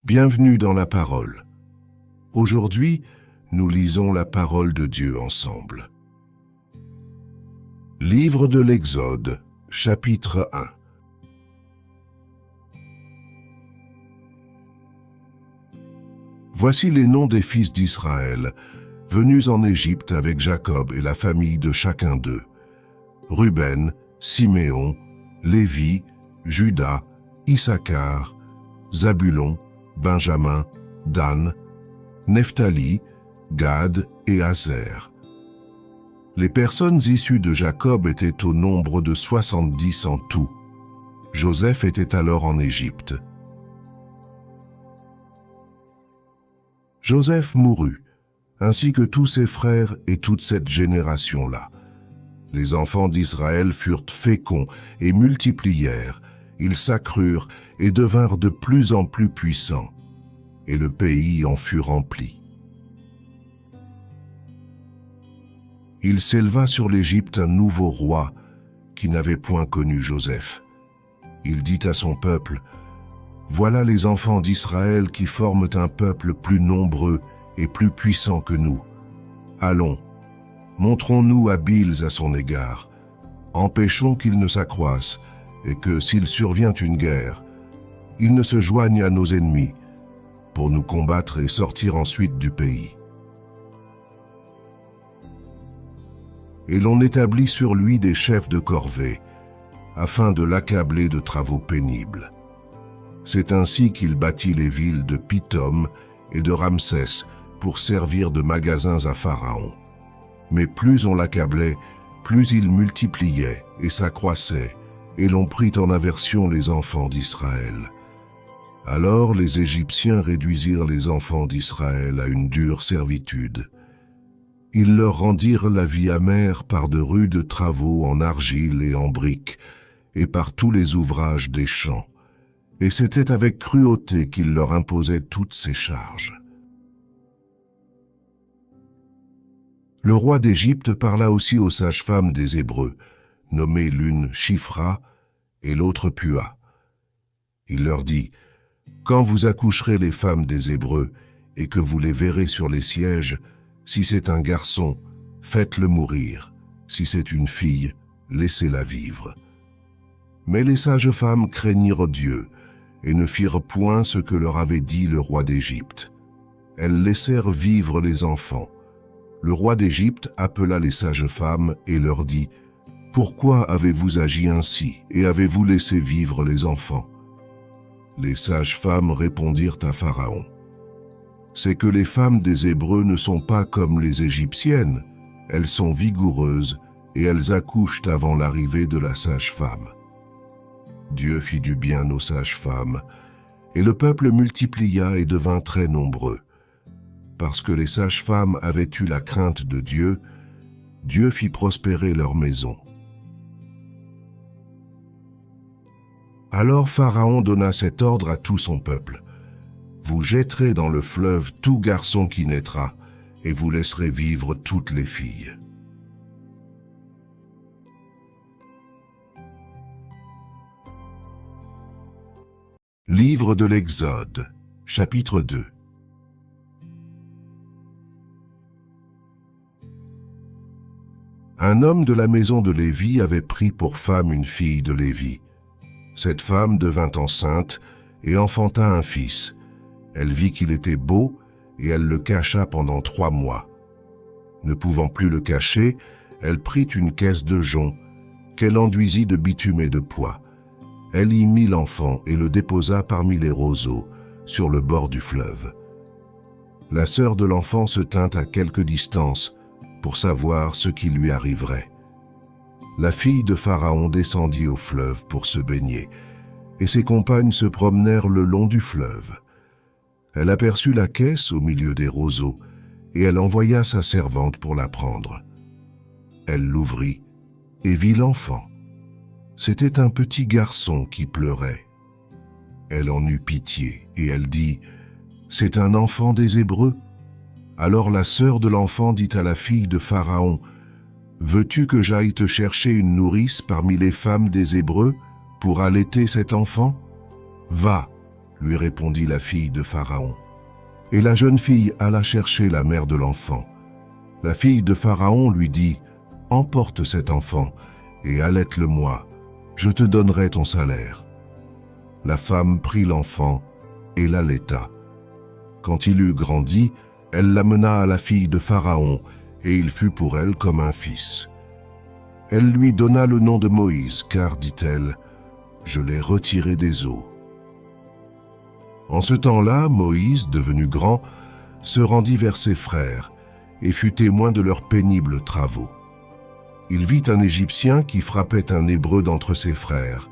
Bienvenue dans la parole. Aujourd'hui, nous lisons la parole de Dieu ensemble. Livre de l'Exode, chapitre 1. Voici les noms des fils d'Israël, venus en Égypte avec Jacob et la famille de chacun d'eux. Ruben, Siméon, Lévi, Juda, Issachar, Zabulon, Benjamin, Dan, Nephtali, Gad et Aser. Les personnes issues de Jacob étaient au nombre de 70 en tout. Joseph était alors en Égypte. Joseph mourut, ainsi que tous ses frères et toute cette génération-là. Les enfants d'Israël furent féconds et multiplièrent, ils s'accrurent et devinrent de plus en plus puissants, et le pays en fut rempli. Il s'éleva sur l'Égypte un nouveau roi qui n'avait point connu Joseph. Il dit à son peuple, « Voilà les enfants d'Israël qui forment un peuple plus nombreux et plus puissant que nous. Allons, montrons-nous habiles à son égard. Empêchons qu'il ne s'accroisse et que, s'il survient une guerre, il ne se joigne à nos ennemis pour nous combattre et sortir ensuite du pays. » Et l'on établit sur lui des chefs de corvée, afin de l'accabler de travaux pénibles. C'est ainsi qu'il bâtit les villes de Pithom et de Ramsès pour servir de magasins à Pharaon. Mais plus on l'accablait, plus il multipliait et s'accroissait, et l'on prit en aversion les enfants d'Israël. Alors les Égyptiens réduisirent les enfants d'Israël à une dure servitude. Ils leur rendirent la vie amère par de rudes travaux en argile et en briques, et par tous les ouvrages des champs. Et c'était avec cruauté qu'ils leur imposaient toutes ces charges. Le roi d'Égypte parla aussi aux sages-femmes des Hébreux, nommées l'une Shifra et l'autre Pua. Il leur dit, « Quand vous accoucherez les femmes des Hébreux et que vous les verrez sur les sièges, si c'est un garçon, faites-le mourir. Si c'est une fille, laissez-la vivre. » Mais les sages-femmes craignirent Dieu et ne firent point ce que leur avait dit le roi d'Égypte. Elles laissèrent vivre les enfants. Le roi d'Égypte appela les sages-femmes et leur dit, « Pourquoi avez-vous agi ainsi et avez-vous laissé vivre les enfants ?» Les sages-femmes répondirent à Pharaon, « C'est que les femmes des Hébreux ne sont pas comme les Égyptiennes, elles sont vigoureuses et elles accouchent avant l'arrivée de la sage-femme. » Dieu fit du bien aux sages-femmes, et le peuple multiplia et devint très nombreux. Parce que les sages-femmes avaient eu la crainte de Dieu, Dieu fit prospérer leur maison. Alors Pharaon donna cet ordre à tout son peuple. « Vous jetterez dans le fleuve tout garçon qui naîtra, et vous laisserez vivre toutes les filles. » Livre de l'Exode, chapitre 2. Un homme de la maison de Lévi avait pris pour femme une fille de Lévi. Cette femme devint enceinte et enfanta un fils. Elle vit qu'il était beau et elle le cacha pendant 3 mois. Ne pouvant plus le cacher, elle prit une caisse de jonc qu'elle enduisit de bitume et de poix. Elle y mit l'enfant et le déposa parmi les roseaux, sur le bord du fleuve. La sœur de l'enfant se tint à quelque distance pour savoir ce qui lui arriverait. La fille de Pharaon descendit au fleuve pour se baigner, et ses compagnes se promenèrent le long du fleuve. Elle aperçut la caisse au milieu des roseaux, et elle envoya sa servante pour la prendre. Elle l'ouvrit et vit l'enfant. C'était un petit garçon qui pleurait. Elle en eut pitié, et elle dit, « C'est un enfant des Hébreux ?» Alors la sœur de l'enfant dit à la fille de Pharaon, « Veux-tu que j'aille te chercher une nourrice parmi les femmes des Hébreux pour allaiter cet enfant ? Va, lui répondit la fille de Pharaon. Et la jeune fille alla chercher la mère de l'enfant. La fille de Pharaon lui dit, « Emporte cet enfant et allaite-le-moi, je te donnerai ton salaire. » La femme prit l'enfant et l'allaita. Quand il eut grandi, elle l'amena à la fille de Pharaon, et il fut pour elle comme un fils. Elle lui donna le nom de Moïse, car, dit-elle, « Je l'ai retiré des eaux. » En ce temps-là, Moïse, devenu grand, se rendit vers ses frères et fut témoin de leurs pénibles travaux. Il vit un Égyptien qui frappait un Hébreu d'entre ses frères.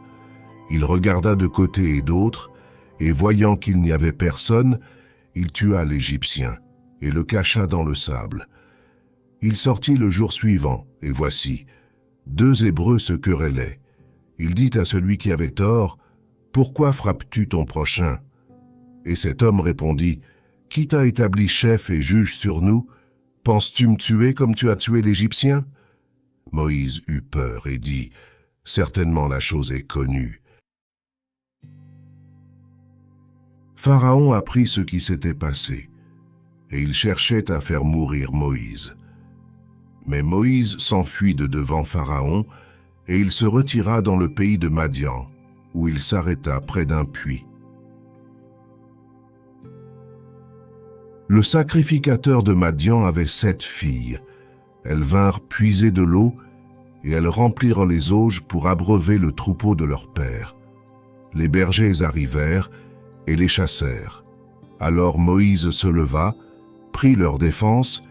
Il regarda de côté et d'autre, et voyant qu'il n'y avait personne, il tua l'Égyptien et le cacha dans le sable. Il sortit le jour suivant, et voici, 2 Hébreux se querellaient. Il dit à celui qui avait tort, « Pourquoi frappes-tu ton prochain ?» Et cet homme répondit, « Qui t'a établi chef et juge sur nous? Penses-tu me tuer comme tu as tué l'Égyptien ?» Moïse eut peur et dit, « Certainement la chose est connue. » Pharaon apprit ce qui s'était passé, et il cherchait à faire mourir Moïse. Mais Moïse s'enfuit de devant Pharaon, et il se retira dans le pays de Madian, où il s'arrêta près d'un puits. Le sacrificateur de Madian avait 7 filles. Elles vinrent puiser de l'eau, et elles remplirent les auges pour abreuver le troupeau de leur père. Les bergers arrivèrent et les chassèrent. Alors Moïse se leva, prit leur défense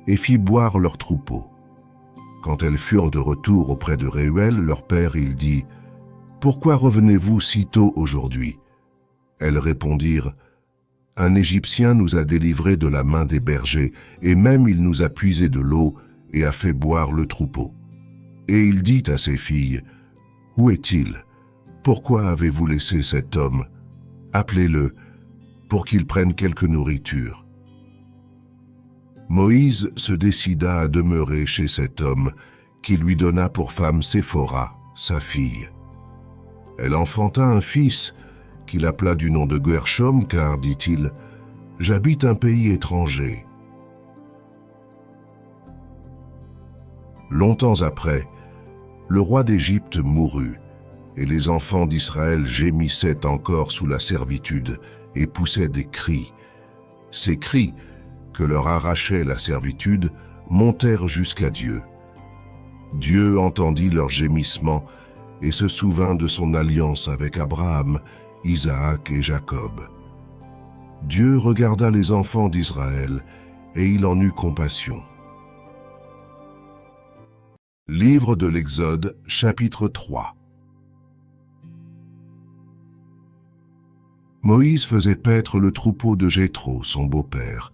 et fit boire leur troupeau. Quand elles furent de retour auprès de Réuel, leur père, il dit, « Pourquoi revenez-vous si tôt aujourd'hui ?» Elles répondirent, « Un Égyptien nous a délivrés de la main des bergers, et même il nous a puisé de l'eau et a fait boire le troupeau. » Et il dit à ses filles, « Où est-il? Pourquoi avez-vous laissé cet homme? Appelez-le, pour qu'il prenne quelque nourriture. » Moïse se décida à demeurer chez cet homme, qui lui donna pour femme Séphora, sa fille. Elle enfanta un fils, qu'il appela du nom de Guershom, car, dit-il, « J'habite un pays étranger. » Longtemps après, le roi d'Égypte mourut, et les enfants d'Israël gémissaient encore sous la servitude et poussaient des cris. Ces cris, que leur arrachait la servitude, montèrent jusqu'à Dieu. Dieu entendit leurs gémissements et se souvint de son alliance avec Abraham, Isaac et Jacob. Dieu regarda les enfants d'Israël, et il en eut compassion. Livre de l'Exode, chapitre 3. Moïse faisait paître le troupeau de Jéthro, son beau-père,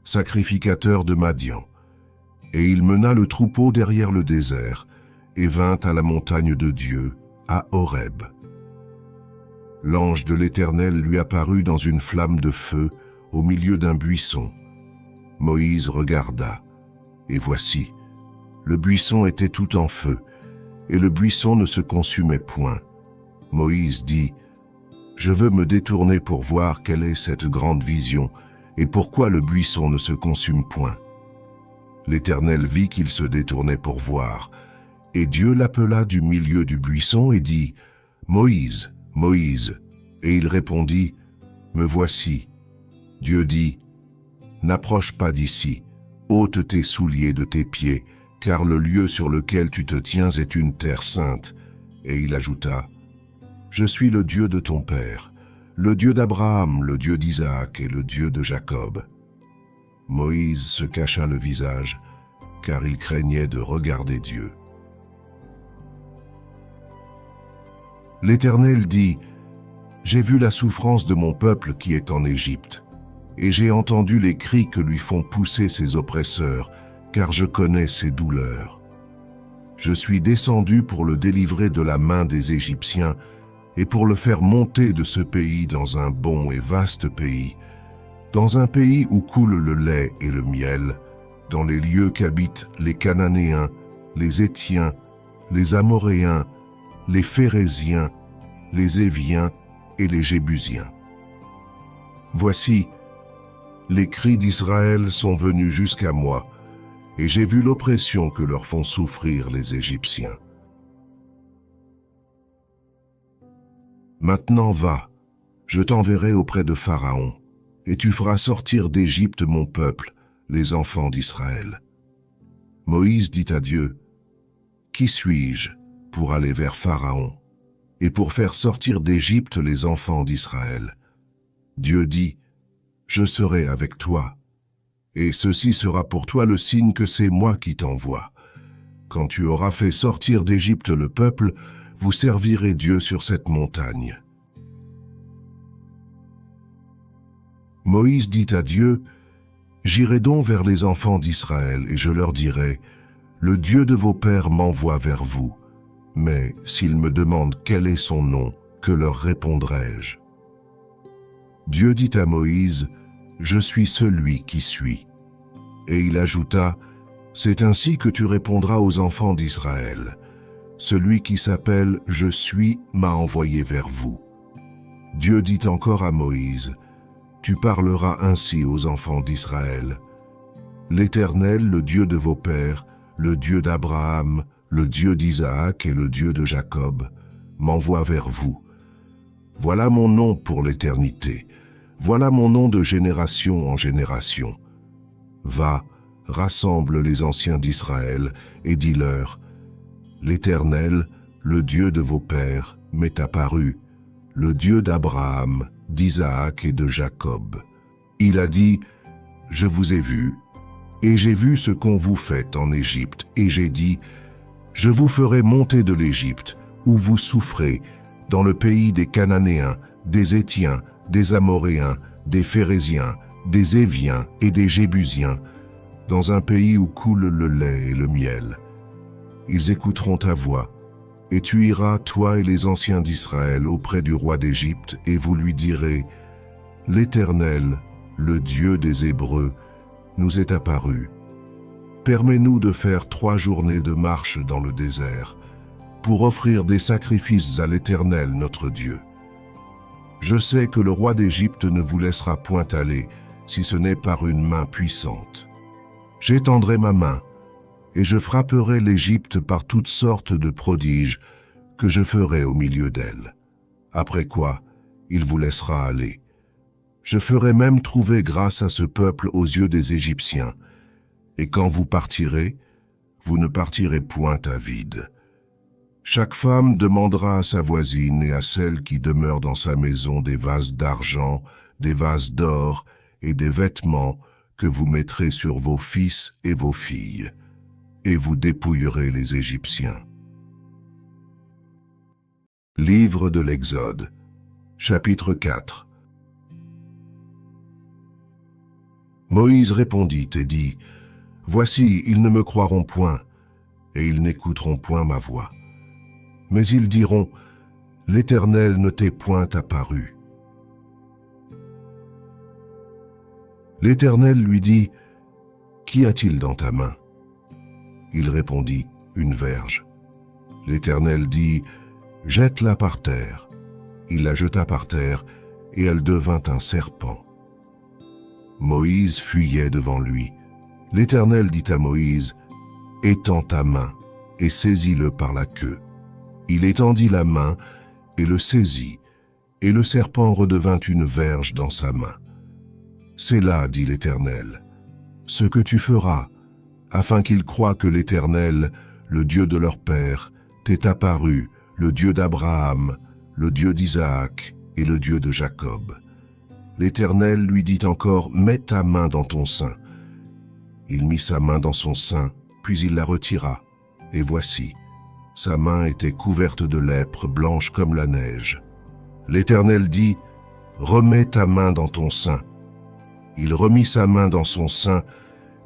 sacrificateur de Madian, et il mena le troupeau derrière le désert, et vint à la montagne de Dieu, à Horeb. L'ange de l'Éternel lui apparut dans une flamme de feu au milieu d'un buisson. Moïse regarda, et voici, le buisson était tout en feu, et le buisson ne se consumait point. Moïse dit, « Je veux me détourner pour voir quelle est cette grande vision, et pourquoi le buisson ne se consume point. » L'Éternel vit qu'il se détournait pour voir, et Dieu l'appela du milieu du buisson et dit, « Moïse, Moïse. » Et il répondit, « Me voici. » Dieu dit, « N'approche pas d'ici, ôte tes souliers de tes pieds, car le lieu sur lequel tu te tiens est une terre sainte. » Et il ajouta, « Je suis le Dieu de ton père, le Dieu d'Abraham, le Dieu d'Isaac et le Dieu de Jacob. » Moïse se cacha le visage, car il craignait de regarder Dieu. L'Éternel dit, « J'ai vu la souffrance de mon peuple qui est en Égypte, et j'ai entendu les cris que lui font pousser ses oppresseurs, car je connais ses douleurs. Je suis descendu pour le délivrer de la main des Égyptiens et pour le faire monter de ce pays dans un bon et vaste pays, dans un pays où coule le lait et le miel, dans les lieux qu'habitent les Cananéens, les Héthiens, les Amoréens, les Phéréziens, les Éviens et les Jébusiens. Voici, les cris d'Israël sont venus jusqu'à moi, et j'ai vu l'oppression que leur font souffrir les Égyptiens. Maintenant va, je t'enverrai auprès de Pharaon, et tu feras sortir d'Égypte mon peuple, les enfants d'Israël. Moïse dit à Dieu, qui suis-je pour aller vers Pharaon et pour faire sortir d'Égypte les enfants d'Israël? Dieu dit, je serai avec toi, et ceci sera pour toi le signe que c'est moi qui t'envoie. Quand tu auras fait sortir d'Égypte le peuple, vous servirez Dieu sur cette montagne. Moïse dit à Dieu, j'irai donc vers les enfants d'Israël et je leur dirai, le Dieu de vos pères m'envoie vers vous. Mais s'ils me demandent quel est son nom, que leur répondrai-je? Dieu dit à Moïse, je suis celui qui suis. Et il ajouta, c'est ainsi que tu répondras aux enfants d'Israël. Celui qui s'appelle Je suis m'a envoyé vers vous. Dieu dit encore à Moïse, tu parleras ainsi aux enfants d'Israël. L'Éternel, le Dieu de vos pères, le Dieu d'Abraham, le Dieu d'Isaac et le Dieu de Jacob, m'envoie vers vous. Voilà mon nom pour l'éternité. Voilà mon nom de génération en génération. Va, rassemble les anciens d'Israël et dis-leur, l'Éternel, le Dieu de vos pères, m'est apparu, le Dieu d'Abraham, d'Isaac et de Jacob. Il a dit, je vous ai vu, et j'ai vu ce qu'on vous fait en Égypte, et j'ai dit, je vous ferai monter de l'Égypte, où vous souffrez, dans le pays des Cananéens, des Hétiens, des Amoréens, des Phéréziens, des Éviens et des Jébusiens, dans un pays où coule le lait et le miel. Ils écouteront ta voix, et tu iras, toi et les anciens d'Israël, auprès du roi d'Égypte, et vous lui direz, l'Éternel, le Dieu des Hébreux, nous est apparu. Permets-nous de faire 3 journées de marche dans le désert, pour offrir des sacrifices à l'Éternel notre Dieu. Je sais que le roi d'Égypte ne vous laissera point aller, si ce n'est par une main puissante. J'étendrai ma main, et je frapperai l'Égypte par toutes sortes de prodiges que je ferai au milieu d'elle. Après quoi, il vous laissera aller. Je ferai même trouver grâce à ce peuple aux yeux des Égyptiens, et quand vous partirez, vous ne partirez point à vide. Chaque femme demandera à sa voisine et à celle qui demeure dans sa maison des vases d'argent, des vases d'or et des vêtements que vous mettrez sur vos fils et vos filles, et vous dépouillerez les Égyptiens. Livre de l'Exode, chapitre 4. Moïse répondit et dit, « Voici, ils ne me croiront point, et ils n'écouteront point ma voix. Mais ils diront, « L'Éternel ne t'est point apparu. » L'Éternel lui dit, « Qu'y a-t-il dans ta main ?» Il répondit, « Une verge. » L'Éternel dit, « Jette-la par terre. » Il la jeta par terre, et elle devint un serpent. Moïse fuyait devant lui. L'Éternel dit à Moïse, « Étends ta main, et saisis-le par la queue. » Il étendit la main, et le saisit, et le serpent redevint une verge dans sa main. « C'est là, dit l'Éternel, ce que tu feras, afin qu'ils croient que l'Éternel, le Dieu de leur père, t'est apparu, le Dieu d'Abraham, le Dieu d'Isaac et le Dieu de Jacob. » L'Éternel lui dit encore, « Mets ta main dans ton sein. » Il mit sa main dans son sein, puis il la retira, et voici, sa main était couverte de lèpre, blanche comme la neige. L'Éternel dit, « Remets ta main dans ton sein. » Il remit sa main dans son sein,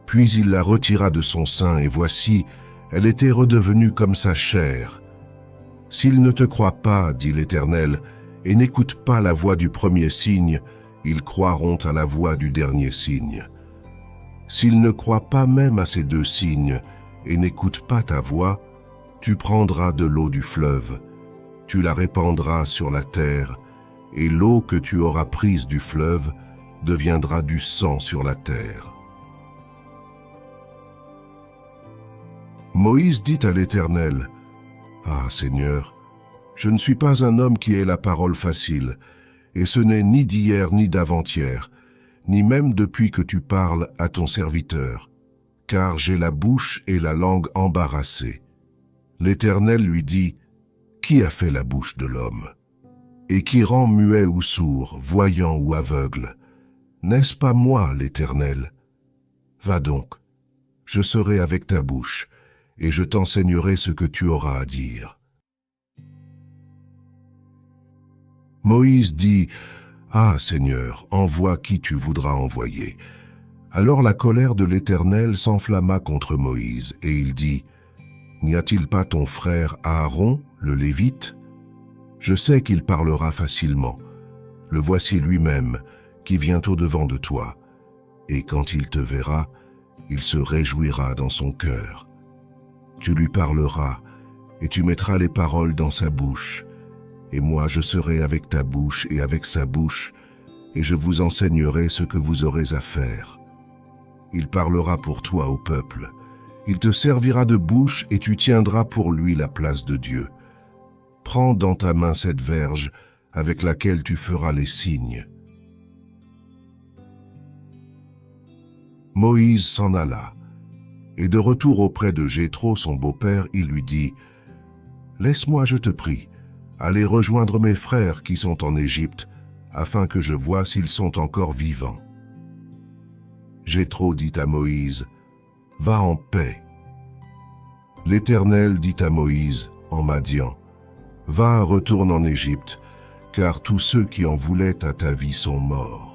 puis il la retira de son sein, et voici, elle était redevenue comme sa chair. « S'ils ne te croient pas, dit l'Éternel, et n'écoutent pas la voix du premier signe, ils croiront à la voix du dernier signe. S'ils ne croient pas même à ces 2 signes, et n'écoutent pas ta voix, tu prendras de l'eau du fleuve, tu la répandras sur la terre, et l'eau que tu auras prise du fleuve, deviendra du sang sur la terre. Moïse dit à l'Éternel, « Ah, Seigneur, je ne suis pas un homme qui ait la parole facile, et ce n'est ni d'hier ni d'avant-hier, ni même depuis que tu parles à ton serviteur, car j'ai la bouche et la langue embarrassées. » L'Éternel lui dit, « Qui a fait la bouche de l'homme? Et qui rend muet ou sourd, voyant ou aveugle? N'est-ce pas moi, l'Éternel? Va donc, je serai avec ta bouche, et je t'enseignerai ce que tu auras à dire. » Moïse dit, « Ah, Seigneur, envoie qui tu voudras envoyer. » Alors la colère de l'Éternel s'enflamma contre Moïse, et il dit, « N'y a-t-il pas ton frère Aaron, le Lévite? Je sais qu'il parlera facilement. Le voici lui-même, qui vient au-devant de toi. Et quand il te verra, il se réjouira dans son cœur. Tu lui parleras, et tu mettras les paroles dans sa bouche. Et moi je serai avec ta bouche et avec sa bouche, et je vous enseignerai ce que vous aurez à faire. Il parlera pour toi au peuple. Il te servira de bouche et tu tiendras pour lui la place de Dieu. Prends dans ta main cette verge avec laquelle tu feras les signes. » Moïse s'en alla, et de retour auprès de Jéthro, son beau-père, il lui dit, « Laisse-moi, je te prie, aller rejoindre mes frères qui sont en Égypte, afin que je voie s'ils sont encore vivants. » Jéthro dit à Moïse, « Va en paix. » L'Éternel dit à Moïse, en Madian, « Va, retourne en Égypte, car tous ceux qui en voulaient à ta vie sont morts. »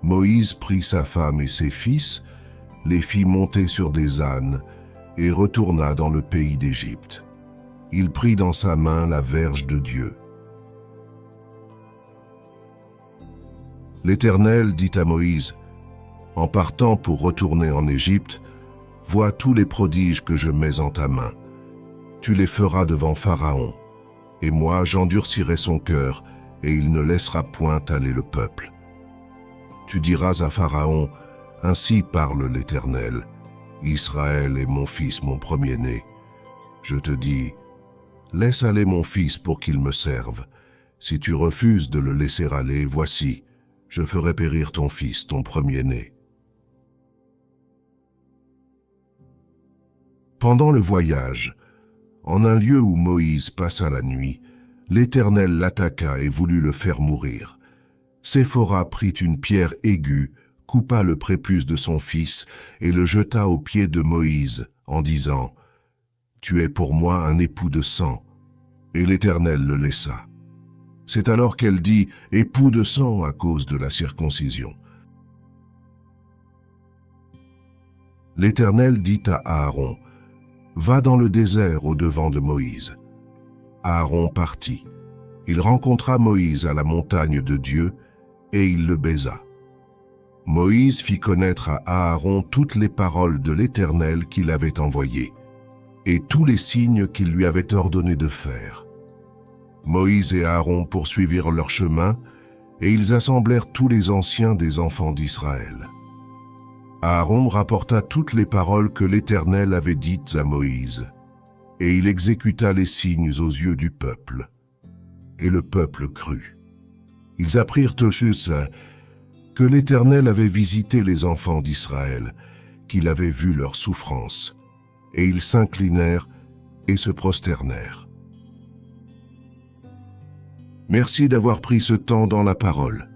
Moïse prit sa femme et ses fils, les fit monter sur des ânes, et retourna dans le pays d'Égypte. Il prit dans sa main la verge de Dieu. L'Éternel dit à Moïse, « En partant pour retourner en Égypte, vois tous les prodiges que je mets en ta main. Tu les feras devant Pharaon, et moi j'endurcirai son cœur, et il ne laissera point aller le peuple. Tu diras à Pharaon, « Ainsi parle l'Éternel, Israël est mon fils, mon premier-né. Je te dis, laisse aller mon fils pour qu'il me serve. Si tu refuses de le laisser aller, voici, je ferai périr ton fils, ton premier-né. » Pendant le voyage, en un lieu où Moïse passa la nuit, l'Éternel l'attaqua et voulut le faire mourir. Séphora prit une pierre aiguë, coupa le prépuce de son fils et le jeta aux pieds de Moïse, en disant, « Tu es pour moi un époux de sang. » Et l'Éternel le laissa. C'est alors qu'elle dit, « Époux de sang » à cause de la circoncision. L'Éternel dit à Aaron, « Va dans le désert au-devant de Moïse. » Aaron partit. Il rencontra Moïse à la montagne de Dieu, et il le baisa. Moïse fit connaître à Aaron toutes les paroles de l'Éternel qu'il avait envoyées, et tous les signes qu'il lui avait ordonné de faire. Moïse et Aaron poursuivirent leur chemin, et ils assemblèrent tous les anciens des enfants d'Israël. Aaron rapporta toutes les paroles que l'Éternel avait dites à Moïse, et il exécuta les signes aux yeux du peuple. Et le peuple crut. Ils apprirent tous que l'Éternel avait visité les enfants d'Israël, qu'il avait vu leurs souffrances, et ils s'inclinèrent et se prosternèrent. Merci d'avoir pris ce temps dans la parole.